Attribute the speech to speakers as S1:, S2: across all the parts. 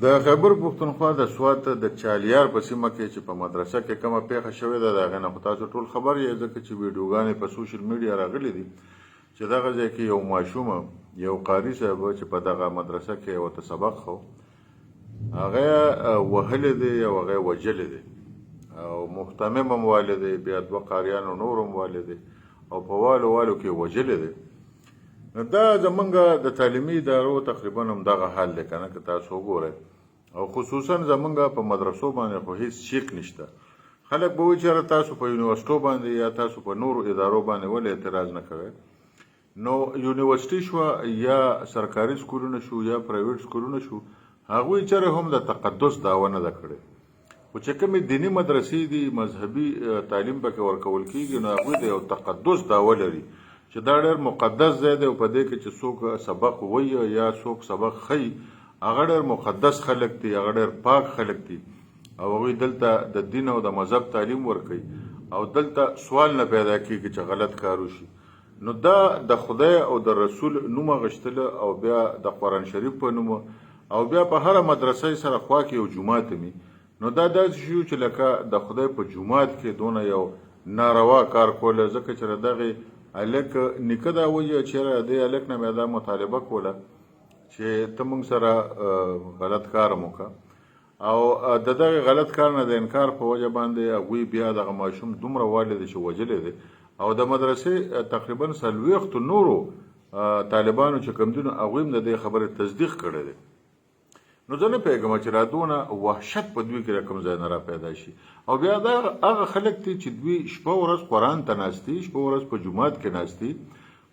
S1: د خیبر پښتونخوا د سوات د چالیار په سیمه کې چې په مدرسه کې کومه پیښه شوې ده د هغې نه خو تاسو ټول خبر یې ځکه چې ویډیوګانې په سوشل میډیا راغلي دي چې دغه ځای کې یو ماشوم یو قاري صاحب چې په دغه مدرسه کې ورته سبق خو هغه وهلی دی او هغه وجلی دی او محتمم هم والی دی بیا دوه قاریانو نور هم والی دی او په والو کې وجلی دی. دا زمونږ د تعلیمي ادارو تقریبا هم دغه حال دی که نه که تاسو وګورئ او خصوصا زمونږ په مدرسو باندې خو هیڅ شیک نشته. خلک به وایي چې تاسو په یونیورسټو باندې یا تاسو په نورو ادارو باندې ولې اعتراض نه کوئ. نو یونیورسټي شوه یا سرکاري سکولونه شو یا پرایویټ سکولونه شو هغوی چېرې هم د تقدس دعوه نه ده کړې خو چې کومې دیني مدرسې دي مذهبي تعلیم پکې ورکول کېږي نو هغوی د یو تقدس دعوه لري چې دا ډېر مقدس ځای دی او په دې کې چې څوک سبق ووایي یا څوک سبق ښیي هغه ډېر مقدس خلک دي هغه ډېر پاک خلک دي او هغوی دلته د دین او د مذهب تعلیم ورکوي او دلته سوال نه پیدا کېږي چې غلط کار وشي. نو دا د خدای او د رسول نوم اخیستله او بیا د قرآن شریف په نوم او بیا په هره مدرسه سره خوا کې یو جومات وي نو دا داسې شو چې لکه د خدای په جومات کې دونه یو ناروا کار کوله ځکه چې دغې هلک نیکه دا وایي چېرې دې هلک نه مې دا مطالبه کوله چې ته موږ سره غلط کار هم وکړه او د دغې غلط کار نه د انکار په وجه باندې هغوی بیا دغه ماشوم دومره والی دی چې وجلی دی او د مدرسې تقریبا 40 نورو طالبانو چې کوم دي نو هغوی هم د دې خبرې تصدیق کړی دی. نو زه نه پوهېږم چې رادونه وحشت په دوی کې کوم ځای نه را پیدا شي او بیا دا هغه خلک دي چې دوی شپه ورځ قرآن ته ناست دي شپه ورځ په جومات کې ناست دي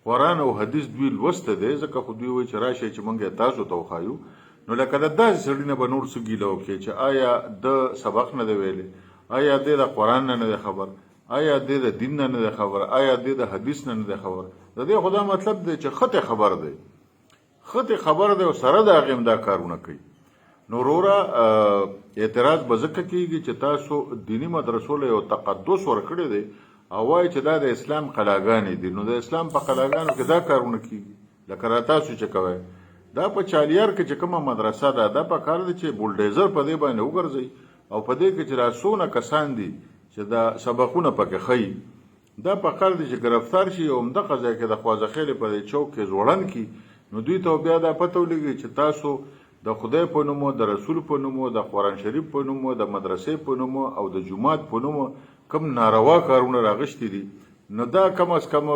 S1: قرآن او حدیث دوی لوسته دی ځکه خو دوی وایي چې راشئ چې موږ یې تاسو ته وښایو. نو لکه د داسې سړي نه به نور څه ګیله وکړي چې آیا د سبق نه دی ویلی آیا دی د قرآن نه دی خبر آیا دی د دین نه دی خبر آیا دی د حدیث نه دی خبر. د دې خو دا مطلب دی چې خطې خبر دی خطې خبر دی او سره د هغې هم دا کارونه کوي. نو وروره اعتراض به ځکه کېږي چې تاسو دیني مدرسو له یو تقدس ورکړی دی او وایي چې دا د اسلام قلاګانې دي نو د اسلام په قلاګانو کې دا کارونه کېږي لکه را تاسو چې کوئ دا په چالیار کې چې کومه مدرسه ده دا په کار دی چې بولډیزر په دې باندې وګرځئ او په دې کې چې را څونه کسان دي چې دا سبقونه پکې ښیي دا په کار دی چې ګرفتار شي او همدغه ځای کې د خوازخیلې په دې چوک کې زوړن کړي نو دوی ته بیا دا پته ولګي چې تاسو د خدای په نومو د رسول په نومو د قرآن شریف په نومو د مدرسې په نومو او د جومات په نومو کم ناروا کارونه راغشتي دي نو دا کم از کم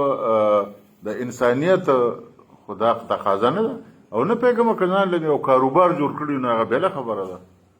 S1: د انسانیت خدا تقاضا نه ده او نه پوهېږم که ځان له یو کاروبار جوړ کړي نو هغه بېله خبره ده.